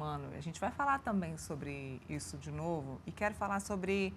ano. A gente vai falar também sobre isso de novo e quero falar sobre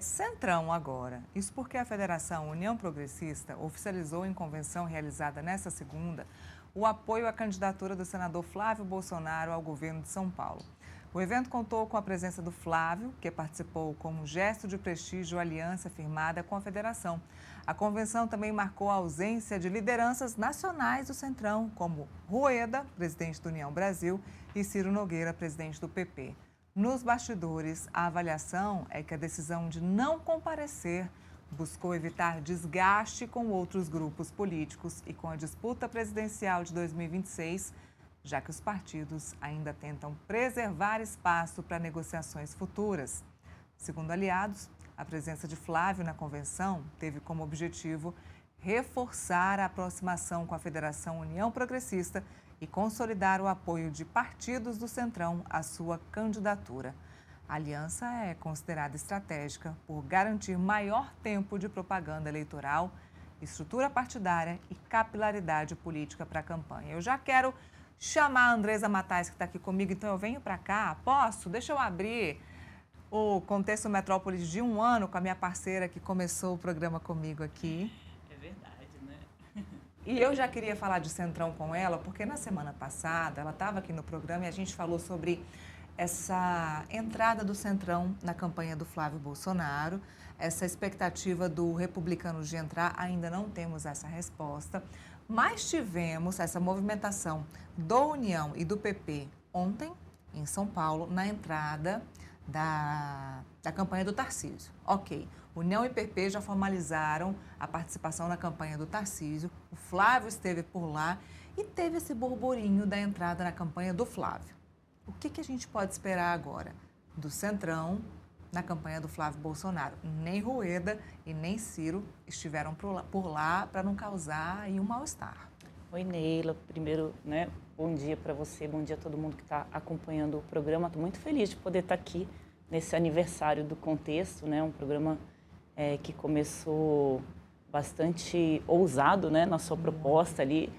Centrão agora. Isso porque a Federação União Progressista oficializou em convenção realizada nesta segunda o apoio à candidatura do senador Flávio Bolsonaro ao governo de São Paulo. O evento contou com a presença do Flávio, que participou como gesto de prestígio à aliança firmada com a federação. A convenção também marcou a ausência de lideranças nacionais do Centrão, como Rueda, presidente do União Brasil, e Ciro Nogueira, presidente do PP. Nos bastidores, a avaliação é que a decisão de não comparecer buscou evitar desgaste com outros grupos políticos e com a disputa presidencial de 2026, já que os partidos ainda tentam preservar espaço para negociações futuras. Segundo aliados, a presença de Flávio na convenção teve como objetivo reforçar a aproximação com a Federação União Progressista e consolidar o apoio de partidos do Centrão à sua candidatura. A aliança é considerada estratégica por garantir maior tempo de propaganda eleitoral, estrutura partidária e capilaridade política para a campanha. Eu já quero chamar a Andresa Matais, que está aqui comigo, então eu venho para cá. Posso? Deixa eu abrir o Contexto Metrópolis de um ano com a minha parceira que começou o programa comigo aqui. É verdade, né? E eu já queria falar de Centrão com ela, porque na semana passada ela estava aqui no programa e a gente falou sobre essa entrada do Centrão na campanha do Flávio Bolsonaro, essa expectativa do Republicanos de entrar, ainda não temos essa resposta, mas tivemos essa movimentação do União e do PP ontem, em São Paulo, na entrada da campanha do Tarcísio. Ok, União e PP já formalizaram a participação na campanha do Tarcísio, o Flávio esteve por lá e teve esse burburinho da entrada na campanha do Flávio. O que a gente pode esperar agora do Centrão na campanha do Flávio Bolsonaro? Nem Rueda e nem Ciro estiveram por lá para não causar aí um mal-estar. Oi, Neila. Primeiro, bom dia para você, bom dia a todo mundo que está acompanhando o programa. Estou muito feliz de poder estar aqui nesse aniversário do Contexto, um programa que começou bastante ousado, na sua proposta ali,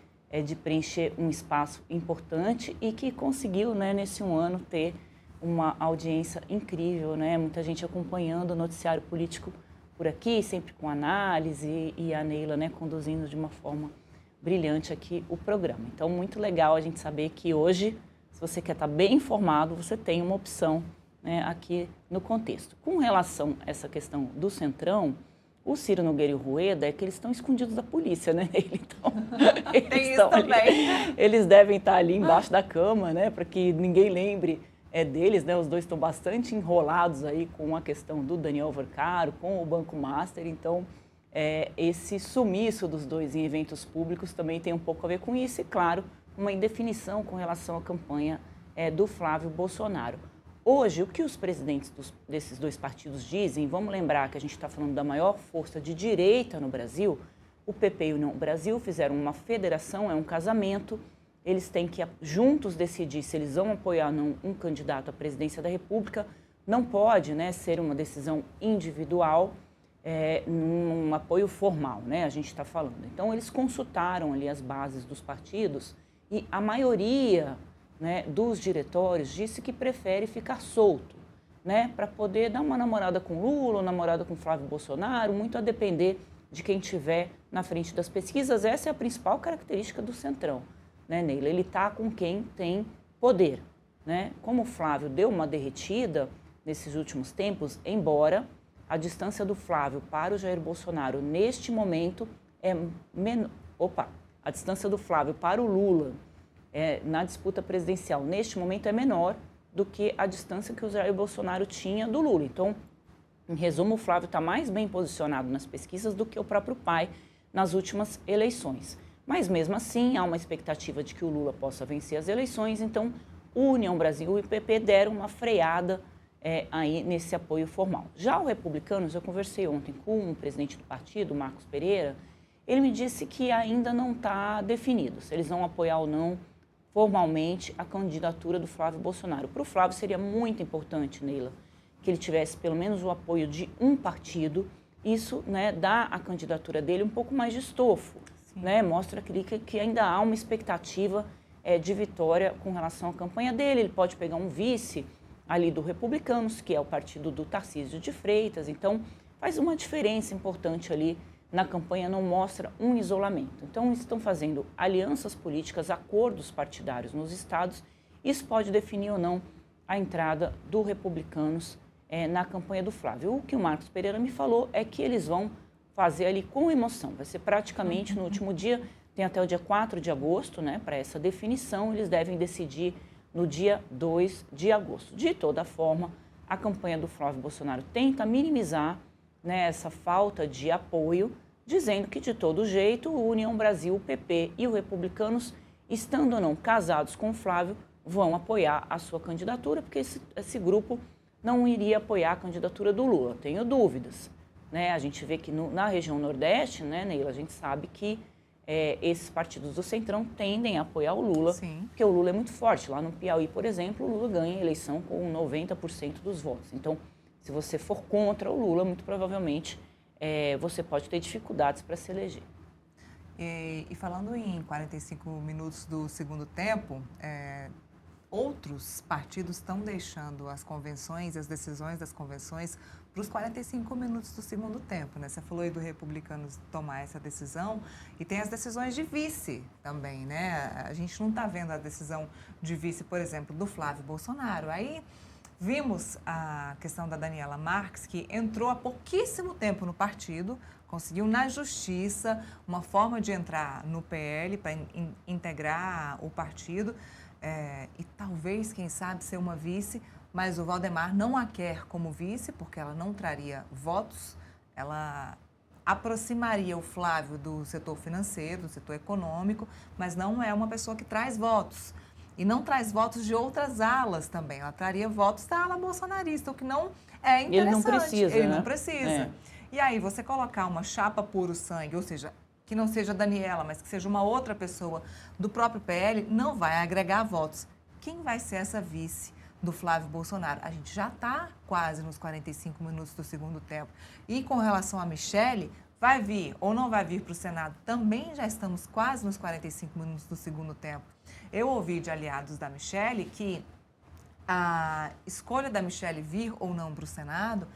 de preencher um espaço importante e que conseguiu, nesse um ano, ter uma audiência incrível, muita gente acompanhando o noticiário político por aqui, sempre com análise, e a Neila, conduzindo de uma forma brilhante aqui o programa. Então, muito legal a gente saber que hoje, se você quer estar bem informado, você tem uma opção aqui no Contexto. Com relação a essa questão do Centrão, o Ciro Nogueira e o Rueda é que eles estão escondidos da polícia, Eles devem estar ali embaixo da cama, para que ninguém lembre deles, Os dois estão bastante enrolados aí com a questão do Daniel Vercaro, com o Banco Master. Então, esse sumiço dos dois em eventos públicos também tem um pouco a ver com isso. E, claro, uma indefinição com relação à campanha do Flávio Bolsonaro. Hoje, o que os presidentes desses dois partidos dizem, vamos lembrar que a gente está falando da maior força de direita no Brasil, o PP e o União Brasil fizeram uma federação, é um casamento, eles têm que juntos decidir se eles vão apoiar ou não um candidato à presidência da República, não pode ser uma decisão individual, num apoio formal, a gente está falando. Então, eles consultaram ali as bases dos partidos e a maioria dos diretórios disse que prefere ficar solto, para poder dar uma namorada com Lula, uma namorada com Flávio Bolsonaro, muito a depender de quem estiver na frente das pesquisas. Essa é a principal característica do Centrão, Neila? Ele está com quem tem poder, Como o Flávio deu uma derretida nesses últimos tempos, embora a distância do Flávio para o Jair Bolsonaro neste momento é menor. A distância do Flávio para o Lula na disputa presidencial, neste momento, é menor do que a distância que o Jair Bolsonaro tinha do Lula. Então, em resumo, o Flávio está mais bem posicionado nas pesquisas do que o próprio pai nas últimas eleições. Mas, mesmo assim, há uma expectativa de que o Lula possa vencer as eleições. Então, o União Brasil e o PP deram uma freada aí nesse apoio formal. Já o Republicanos, eu conversei ontem com o presidente do partido, Marcos Pereira, ele me disse que ainda não está definido se eles vão apoiar ou não formalmente a candidatura do Flávio Bolsonaro. Para o Flávio seria muito importante, Neila, que ele tivesse pelo menos o apoio de um partido. Isso dá à candidatura dele um pouco mais de estofo, mostra que ainda há uma expectativa de vitória com relação à campanha dele. Ele pode pegar um vice ali do Republicanos, que é o partido do Tarcísio de Freitas. Então, faz uma diferença importante ali na campanha, não mostra um isolamento. Então, estão fazendo alianças políticas, acordos partidários nos estados. Isso pode definir ou não a entrada do Republicanos na campanha do Flávio. O que o Marcos Pereira me falou é que eles vão fazer ali com emoção. Vai ser praticamente no último dia, tem até o dia 4 de agosto, né, para essa definição. Eles devem decidir no dia 2 de agosto. De toda forma, a campanha do Flávio Bolsonaro tenta minimizar, né, essa falta de apoio, dizendo que, de todo jeito, o União Brasil, o PP e o Republicanos, estando ou não casados com o Flávio, vão apoiar a sua candidatura, porque esse grupo não iria apoiar a candidatura do Lula. Tenho dúvidas. Né? A gente vê que na região Nordeste, né, Neila, a gente sabe que esses partidos do Centrão tendem a apoiar o Lula, Sim. porque o Lula é muito forte. Lá no Piauí, por exemplo, o Lula ganha a eleição com 90% dos votos. Então, se você for contra o Lula, muito provavelmente você pode ter dificuldades para se eleger. E falando em 45 minutos do segundo tempo, outros partidos estão deixando as convenções, as decisões das convenções para os 45 minutos do segundo tempo, né? Você falou aí do Republicanos tomar essa decisão e tem as decisões de vice também, né? A gente não está vendo a decisão de vice, por exemplo, do Flávio Bolsonaro. Aí vimos a questão da Daniela Marques, que entrou há pouquíssimo tempo no partido, conseguiu na justiça uma forma de entrar no PL para integrar o partido e talvez, quem sabe, ser uma vice, mas o Valdemar não a quer como vice, porque ela não traria votos, ela aproximaria o Flávio do setor financeiro, do setor econômico, mas não é uma pessoa que traz votos. E não traz votos de outras alas também. Ela traria votos da ala bolsonarista, o que não é interessante. Ele não precisa, Ele né? não precisa. E aí, você colocar uma chapa puro sangue, ou seja, que não seja a Daniela, mas que seja uma outra pessoa do próprio PL, não vai agregar votos. Quem vai ser essa vice do Flávio Bolsonaro? A gente já está quase nos 45 minutos do segundo tempo. E com relação a Michele, vai vir ou não vai vir para o Senado? Também já estamos quase nos 45 minutos do segundo tempo. Eu ouvi de aliados da Michele que a escolha da Michele vir ou não para o Senado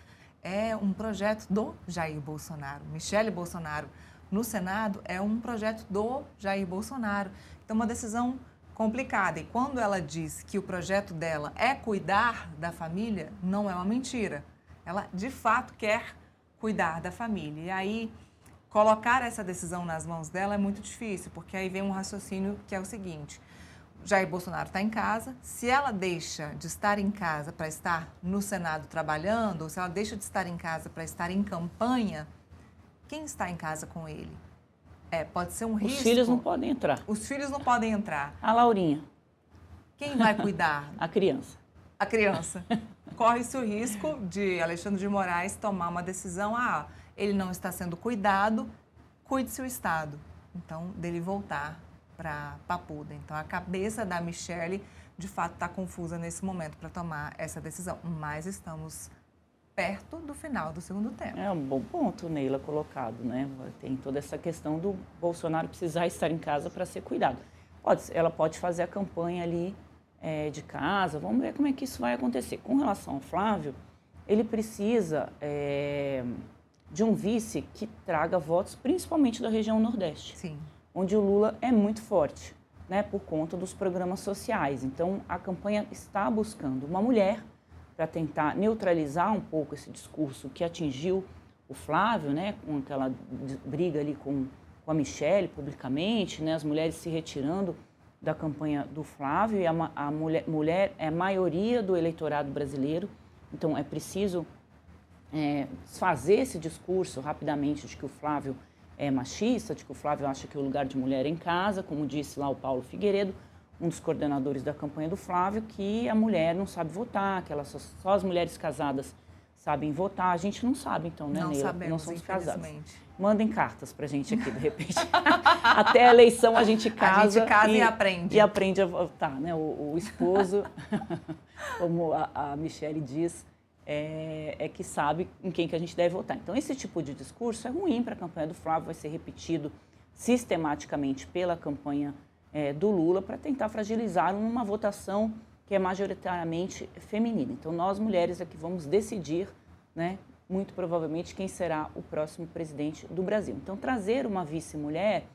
é um projeto do Jair Bolsonaro. Michele Bolsonaro no Senado é um projeto do Jair Bolsonaro. Então, uma decisão complicada. E quando ela diz que o projeto dela é cuidar da família, não é uma mentira. Ela, de fato, quer cuidar da família. E aí, colocar essa decisão nas mãos dela é muito difícil, porque aí vem um raciocínio que é o seguinte: Jair Bolsonaro está em casa, se ela deixa de estar em casa para estar no Senado trabalhando, ou se ela deixa de estar em casa para estar em campanha, quem está em casa com ele? Pode ser um risco. Os filhos não podem entrar. Os filhos não podem entrar. A Laurinha. Quem vai cuidar? A criança. A criança. Corre-se o risco de Alexandre de Moraes tomar uma decisão, ele não está sendo cuidado, cuide-se o Estado. Então, dele voltar para Papuda. Então, a cabeça da Michele, de fato, está confusa nesse momento para tomar essa decisão. Mas estamos perto do final do segundo tempo. É um bom ponto, Neila, colocado, né? Tem toda essa questão do Bolsonaro precisar estar em casa para ser cuidado. Ela pode fazer a campanha ali de casa, vamos ver como é que isso vai acontecer. Com relação ao Flávio, ele precisa de um vice que traga votos, principalmente da região Nordeste. Sim. Onde o Lula é muito forte, né, por conta dos programas sociais. Então, a campanha está buscando uma mulher para tentar neutralizar um pouco esse discurso que atingiu o Flávio, né, com aquela briga ali com a Michele publicamente, né, as mulheres se retirando da campanha do Flávio, e a mulher é a maioria do eleitorado brasileiro. Então, é preciso desfazer esse discurso rapidamente de que o Flávio é machista, de que o Flávio acha que o lugar de mulher é em casa, como disse lá o Paulo Figueiredo, um dos coordenadores da campanha do Flávio, que a mulher não sabe votar, que só as mulheres casadas sabem votar. A gente não sabe, então, né, Neila? Não sabemos, não somos casados. Mandem cartas pra gente aqui, de repente. Até a eleição a gente casa. A gente casa e aprende. E aprende a votar, né? O esposo, como a Michele diz, que sabe em quem que a gente deve votar. Então, esse tipo de discurso é ruim para a campanha do Flávio, vai ser repetido sistematicamente pela campanha do Lula para tentar fragilizá-lo numa votação que é majoritariamente feminina. Então, nós mulheres é que vamos decidir, né, muito provavelmente, quem será o próximo presidente do Brasil. Então, trazer uma vice-mulher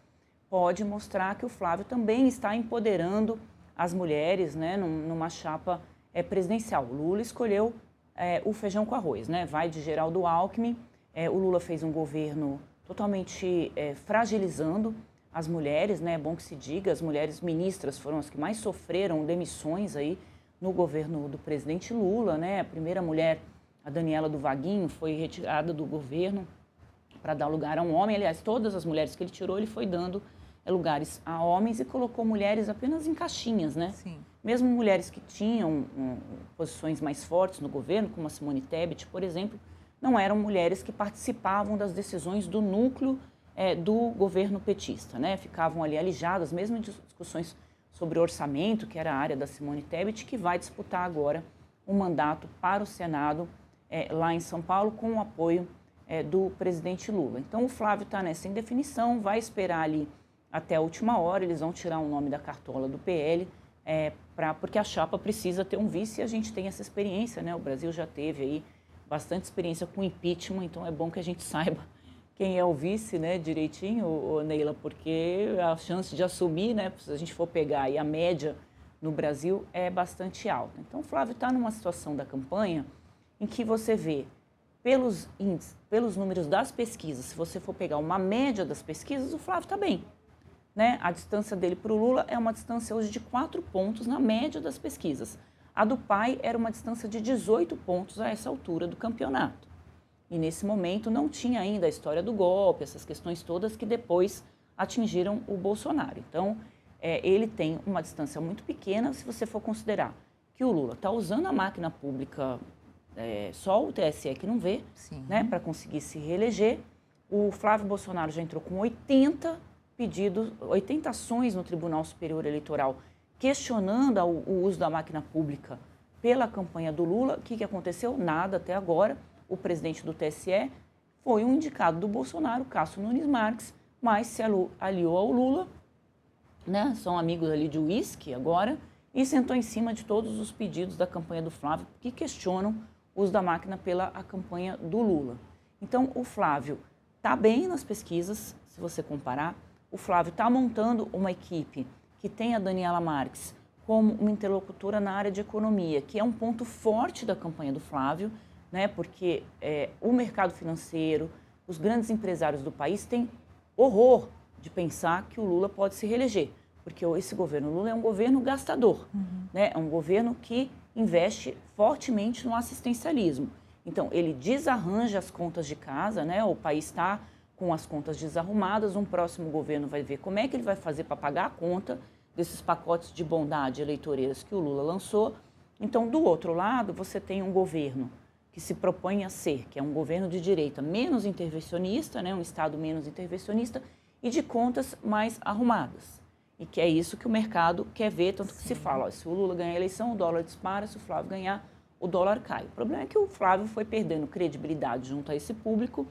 pode mostrar que o Flávio também está empoderando as mulheres, né, numa chapa presidencial. O Lula escolheu o feijão com arroz, né, vai de Geraldo Alckmin. O Lula fez um governo totalmente fragilizando as mulheres, né, é bom que se diga, as mulheres ministras foram as que mais sofreram demissões aí no governo do presidente Lula, né, a primeira mulher, a Daniela do Vaguinho, foi retirada do governo para dar lugar a um homem. Aliás, todas as mulheres que ele tirou, ele foi dando lugares a homens e colocou mulheres apenas em caixinhas, né? Sim. Mesmo mulheres que tinham posições mais fortes no governo, como a Simone Tebet, por exemplo, não eram mulheres que participavam das decisões do núcleo do governo petista, né? Ficavam ali alijadas, mesmo em discussões sobre orçamento, que era a área da Simone Tebet, que vai disputar agora um mandato para o Senado lá em São Paulo, com o apoio do presidente Lula. Então, o Flávio está nessa indefinição, vai esperar ali até a última hora, eles vão tirar o nome da cartola do PL, porque a chapa precisa ter um vice e a gente tem essa experiência, né? O Brasil já teve aí bastante experiência com impeachment, então é bom que a gente saiba quem é o vice, né, direitinho, Neila, porque a chance de assumir, né, se a gente for pegar aí a média no Brasil, é bastante alta. Então, o Flávio está numa situação da campanha em que você vê, pelos índices, pelos números das pesquisas, se você for pegar uma média das pesquisas, o Flávio está bem, né? A distância dele para o Lula é uma distância hoje de 4 pontos na média das pesquisas. A do pai era uma distância de 18 pontos a essa altura do campeonato. E nesse momento não tinha ainda a história do golpe, essas questões todas que depois atingiram o Bolsonaro. Então, ele tem uma distância muito pequena se você for considerar que o Lula está usando a máquina pública, só o TSE que não vê, né, para conseguir se reeleger. O Flávio Bolsonaro já entrou com 80 pedidos, 80 ações no Tribunal Superior Eleitoral, questionando o uso da máquina pública pela campanha do Lula. O que aconteceu? Nada até agora. O presidente do TSE foi um indicado do Bolsonaro, Cássio Nunes Marques, mas se aliou ao Lula, né? São amigos ali de uísque agora, e sentou em cima de todos os pedidos da campanha do Flávio, que questionam o uso da máquina pela campanha do Lula. Então, o Flávio está bem nas pesquisas, se você comparar. O Flávio está montando uma equipe que tem a Daniela Marques como uma interlocutora na área de economia, que é um ponto forte da campanha do Flávio, né? Porque o mercado financeiro, os grandes empresários do país têm horror de pensar que o Lula pode se reeleger, porque esse governo Lula é um governo gastador, né? É um governo que investe fortemente no assistencialismo. Então, ele desarranja as contas de casa, né? O país está com as contas desarrumadas, um próximo governo vai ver como é que ele vai fazer para pagar a conta desses pacotes de bondade eleitoreiras que o Lula lançou. Então, do outro lado, você tem um governo que se propõe a ser, que é um governo de direita menos intervencionista, né, um Estado menos intervencionista e de contas mais arrumadas. E que é isso que o mercado quer ver, tanto que se fala, ó, se o Lula ganhar a eleição, o dólar dispara, se o Flávio ganhar, o dólar cai. O problema é que o Flávio foi perdendo credibilidade junto a esse público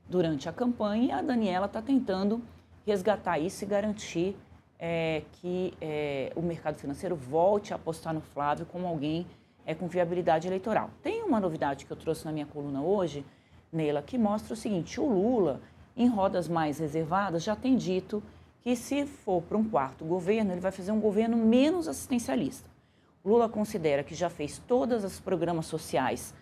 durante a campanha e a Daniela está tentando resgatar isso e garantir que o mercado financeiro volte a apostar no Flávio como alguém com viabilidade eleitoral. Tem uma novidade que eu trouxe na minha coluna hoje, Neila, que mostra o seguinte: o Lula, em rodas mais reservadas, já tem dito que se for para um quarto governo, ele vai fazer um governo menos assistencialista. O Lula considera que já fez todos os programas sociais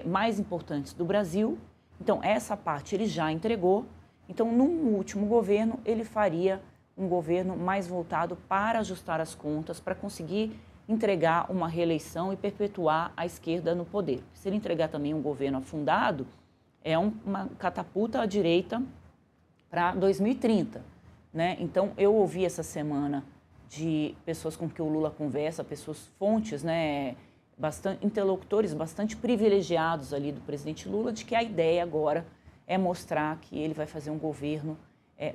mais importantes do Brasil, então essa parte ele já entregou. Então, num último governo, ele faria um governo mais voltado para ajustar as contas, para conseguir entregar uma reeleição e perpetuar a esquerda no poder. Se ele entregar também um governo afundado, é uma catapulta à direita para 2030. Né? Então, eu ouvi essa semana de pessoas com que o Lula conversa, fontes, né, interlocutores bastante privilegiados ali do presidente Lula, de que a ideia agora é mostrar que ele vai fazer um governo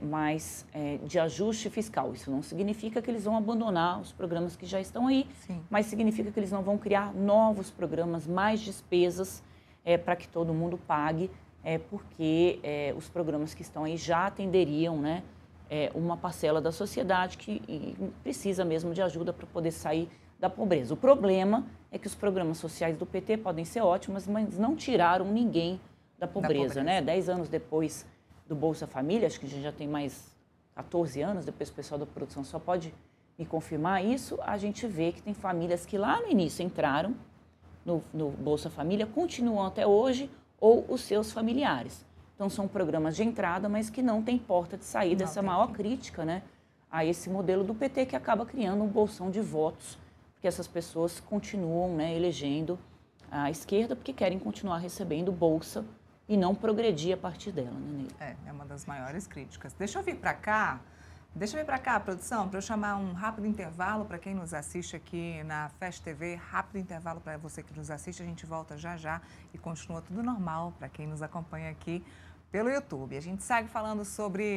mais de ajuste fiscal. Isso não significa que eles vão abandonar os programas que já estão aí, mas significa que eles não vão criar novos programas, mais despesas para que todo mundo pague, porque os programas que estão aí já atenderiam, né, uma parcela da sociedade que precisa mesmo de ajuda para poder sair da pobreza. O problema é que os programas sociais do PT podem ser ótimos, mas não tiraram ninguém da pobreza, né? 10 anos depois do Bolsa Família, acho que a gente já tem mais 14 anos, depois o pessoal da produção só pode me confirmar isso, a gente vê que tem famílias que lá no início entraram no Bolsa Família, continuam até hoje, ou os seus familiares. Então, são programas de entrada, mas que não tem porta de saída. Essa maior crítica, né, a esse modelo do PT, que acaba criando um bolsão de votos, porque essas pessoas continuam, né, elegendo a esquerda, porque querem continuar recebendo bolsa e não progredir a partir dela, né, Neila? É uma das maiores críticas. Deixa eu vir para cá, produção, para eu chamar um rápido intervalo para quem nos assiste aqui na Fast TV. Rápido intervalo para você que nos assiste. A gente volta já já e continua tudo normal para quem nos acompanha aqui pelo YouTube. A gente segue falando sobre